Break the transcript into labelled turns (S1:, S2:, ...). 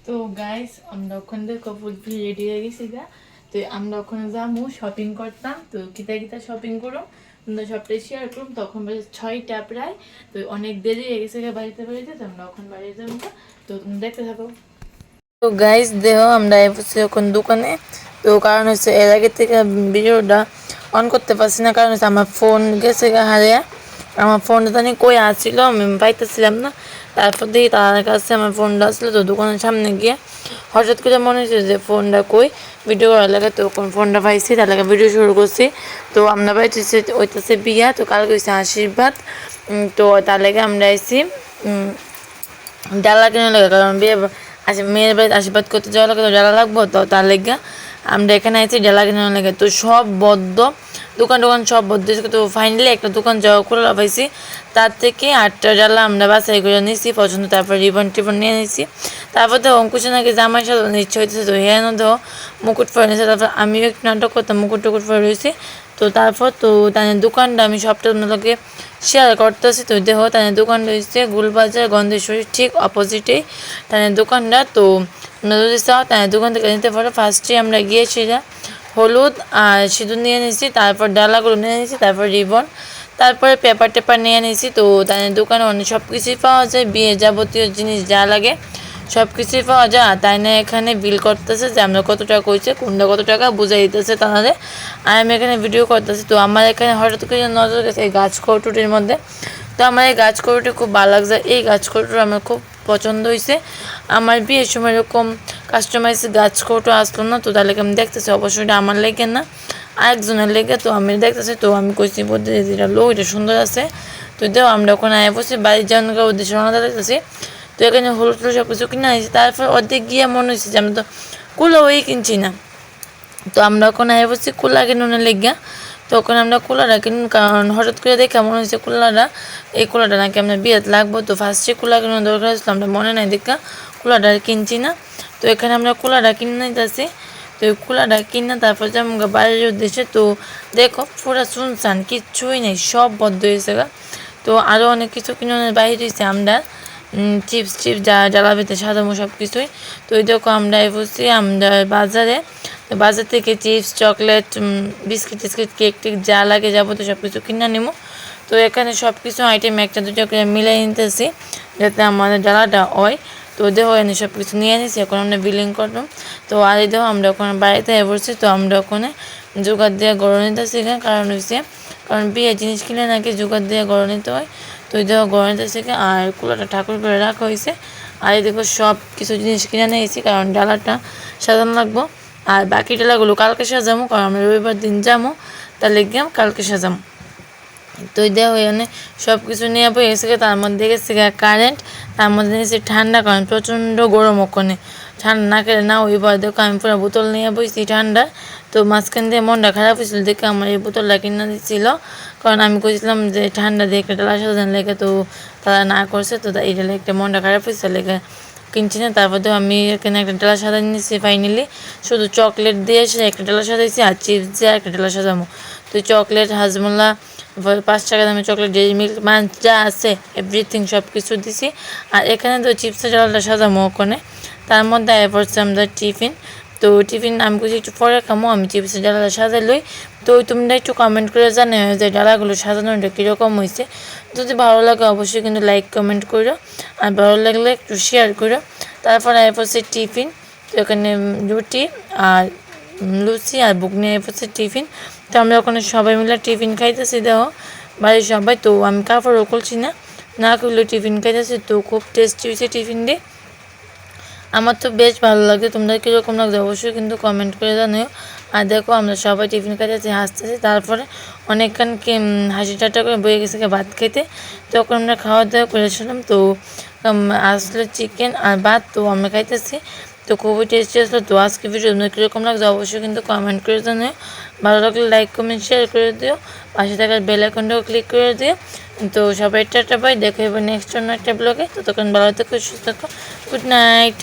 S1: তো গাইস আমরা ওখান থেকে ফুল রেডি হয়ে গেছি গা। তো আমরা ওখানে যাবো শপিং করতাম। তো কিতা কিতা শপিং করো তোমরা সবটাই শেয়ার করুন। তখন বাজে 6টা প্রায়। তো অনেক দেরি হয়ে গেছে বাড়িতে তো আমরা ওখানে বাড়ি যাবো। তো তুমি দেখতে থাকো। তো গাইস দেখো আমরা এসেছি ওখান দোকানে। তো কারণ হচ্ছে এর আগে থেকে ভিডিওটা অন করতে পারছি না, কারণ হচ্ছে আমার ফোন গেছে হারিয়ে। আমার ফোনটা জানি কই আসছিল আমি পাইতেছিলাম না। তারপর দেখি তার কাছে আমার ফোনটা আসলো। তো দোকানের সামনে গিয়ে হঠাৎ করে মনে হচ্ছে যে ফোনটা কই, ভিডিও করার লাগে। তো ফোনটা পাইছি, তার লাগে ভিডিও শুরু করছি। তো আমরা পাইতেছি ওইটাছে বিয়া, তো কালকে হচ্ছে আশীর্বাদ। তো তার লাগে আমরা আইছি ডালা কিনে লাগে, কারণ বিয়ে মেয়ের বাড়িতে আশীর্বাদ করতে যাওয়া লাগে, তো ডালা লাগবো। তো তার লেগে আমরা এখানে আইছি ডালা কিনে লাগে। তো সব বদ্ধ, দোকান সব বদ্ধ। তো ফাইনালি একটা দোকান যাওয়া খোলা পাইছি, তার থেকে 8টা ডালা আমরা বাছাই করে নিয়েছি পছন্দ। তারপর রিবন টিবন নিয়ে নিয়েছি। তারপর তো অঙ্কুশ নাকি জামাই সাথে ইচ্ছা হইতেছে, তো হ্যাঁ তো মুকুট পরে নিয়েছে। তারপর আমিও একটু নাটক করতাম, মুকুট টুকুট পরে রয়েছি। তো তারপর তো তাদের দোকানটা আমি সবটা আপনাদেরকে শেয়ার করতেছি। তো দেখো তাদের দোকানটা হচ্ছে গুলবাজার গন্ধেশ্বরী ঠিক অপোজিটেই তাদের দোকানটা। তো যদি চাও তাদের দোকান থেকে নিতে পারো। ফার্স্টে আমরা গিয়েছি হলুদ আর সিঁদুর নিয়ে নিয়েছি, তারপর ডালাগুলো নিয়ে নিয়েছি, তারপর রিবন, তারপরে পেপার টেপার নিয়ে নিয়েছি। তো তাদের দোকানে অনেক সব কিছুই পাওয়া যায়, বিয়ে যাবতীয় জিনিস যা লাগে সব কিছুই পাওয়া যায়। আর তাই না এখানে বিল করতেছে যে আমরা কত টাকা কইছে, কোনটা কত টাকা বুঝাই দিতেছে তাহলে। আর আমি এখানে ভিডিও করতেছি। তো আমার এখানে হঠাৎ করে নজর গেছে এই গাছ কৌটুটির মধ্যে। তো আমার এই গাছ কৌটুটি খুব ভালো লাগছে। এই গাছ কৌটুটি আমার খুব পছন্দ হয়েছে। আমার বিয়ের সময় এরকম কাস্টমাইজ গাছ কৌটো আসলো না, তো তাহলে আমি দেখতেছি অবশ্যই এটা আমার লেগে না আরেকজনের লেগে। তো আমি দেখতেছি, তো আমি কইছি বলতে যেটা লো এটা সুন্দর আছে। তো দেও আমরা ওখানে আয় বসে বাড়ির যাওয়ার উদ্দেশ্যে রওনা দেখতেছি। তো এখানে হলুদ সব কিছু কিনে আনছি। তারপর অর্ধেক গিয়ে মনে হয়েছে যে আমি তো কুলো ওই কিনছি না। তো আমরা ওখানে আয় বসছি কুলা কিনুনে লেগিয়া। তো ওখানে আমরা কুলাটা কিনুন, কারণ হঠাৎ করে দেখে মনে হয়েছে কুলাটা এই কুলাটা নাকি আমরা বিয়েতে লাগবো। তো ফার্স্টে কুলা কিনুন দরকার ছিল, আমরা মনে নাই দেখা কুলাটা কিনছি না। তো এখানে আমরা কুলাটা কিনে নিতেছি। তো ওই কুলাটা কিনে তারপর যেমন বাড়ির উদ্দেশ্যে। তো দেখো পুরো শুনশান, কিচ্ছুই নেই, সব বদ্ধ হয়েছে গা। তো আরও অনেক কিছু কিনে বাইরে হয়েছে আমরা চিপস যা জ্বালাবিতে সাজামো সব কিছুই। তো ওই দেখো আমরা বসছি আমরা বাজারে। তো বাজার থেকে চিপস চকলেট বিস্কিট টিস্কিট কেক টেক যা লাগে যাবতীয় সব কিছু কিনে নিব। তো এখানে সব কিছু আইটেম একটা দুটো করে মিলাই নিতেছি যাতে আমাদের জ্বালাটা হয়। তো দেখো এনে সব কিছু নিয়ে নিয়েছি, এখন আমরা বিলিং করলাম। তো আর এই দেখো আমরা ওখানে বাড়িতে বসছি। তো আমরা ওখানে জোগাড় দিয়ে গড়ে নিতেছি, কারণ হচ্ছে কারণ বিয়ের জিনিস কিনে নাকি জোগাড় দিয়ে গড়ে নিতে হয়। তো এই দেখো গড়ে নিতেছি, আর কুলাটা ঠাকুর করে রাখা হয়েছে। আর এই দেখো সব কিছু জিনিস কিনে নিয়েছি, কারণ ডালাটা সাজানো লাগবো। আর বাকি ডালাগুলো কালকে সাজামো, কারণ আমরা রবিবার দিন যাবো, তার লেগে কালকে সাজামো। তো দেখো এখানে সব কিছু নিয়ে বই গেছে, তার মধ্যে গেছে কারেন্ট, তার মধ্যে নিয়েছে ঠান্ডা, কারণ প্রচণ্ড গরম ওখানে ঠান্ডা না খেলে না ওই বার দেখো আমি পুরো বোতল নিয়ে বইছি ঠান্ডা। তো মাঝখান দিয়ে মনটা খারাপ হয়েছিল দেখে আমার এই বোতলটা কিনে দিচ্ছিল, কারণ আমি কইছিলাম যে ঠান্ডা দিয়ে একটা ডালা সাজান লেগে। তো তারা না করছে, তো এটা একটা মনটা খারাপ হয়েছে লেগে কিনছি না। তারপর তো আমি এখানে একটা ডালা সাজাই নিয়েছি ফাইনালি, শুধু চকলেট দিয়ে সে একটা ডালা সাজাইছি আর চিপস দিয়ে একটা ডালা সাজাবো। তো চকলেট হাজমোলা 5 টাকা দামের চকলেট ডেইরি মিল্ক মাঞ্চ যা আছে এভরিথিং সব কিছু দিছি। আর এখানে তো চিপসের ডালাটা সাজাবো ওখানে, তার মধ্যে আয় পড়ছে আমাদের টিফিন। তো টিফিন আমি কিছু একটু পরে খামো, আমি চিপসের ডালাটা সাজাই লই। তো তোমরা একটু কমেন্ট করে জানো যে ডালাগুলো সাজানোটা কীরকম হয়েছে। যদি ভালো লাগে অবশ্যই কিন্তু লাইক কমেন্ট করো, আর ভালো লাগলে একটু শেয়ার করো। তারপর আয় পড়ছে টিফিন। তো এখানে রুটি আর লুচি আর বুগনি আয় পড়ছে টিফিন। তো আমরা ওখানে সবাই মিলে টিফিন খাইতেছি দেখো বাড়ির সবাই। তো আমি কাপড়ও খুলছি না, না খুললে টিফিন খাইতেছি। তো খুব টেস্টি হয়েছে টিফিন দিয়ে, আমার তো বেশ ভালো লাগে। তোমরা কীরকম লাগছে অবশ্যই কিন্তু কমেন্ট করে জানিও। আর দেখো আমরা সবাই টিফিন খাইতেছি হাসতেছি, তারপরে অনেকক্ষণকে হাসি ঠাট্টা করে বয়ে গেছে ভাত খেতে। তখন আমরা খাওয়া দাওয়া করেছিলাম। তো আসলে চিকেন আর ভাত, তো আমরা খাইতেছি। তো খুবই টেস্টি আসলো। তো আজকে ভিডিও কীরকম লাগছে অবশ্যই কিন্তু কমেন্ট করে জানিও। ভালো লাগলে লাইক কমেন্ট শেয়ার করে দিও, পাশে থাকার বেল আইকনটাও ক্লিক করে দিও। তো সবাই টাটা বাই, দেখো এবার নেক্সট অন্য একটা ব্লগে। তো তখন ভালো থেকো, সুস্থ থাকো, গুড নাইট।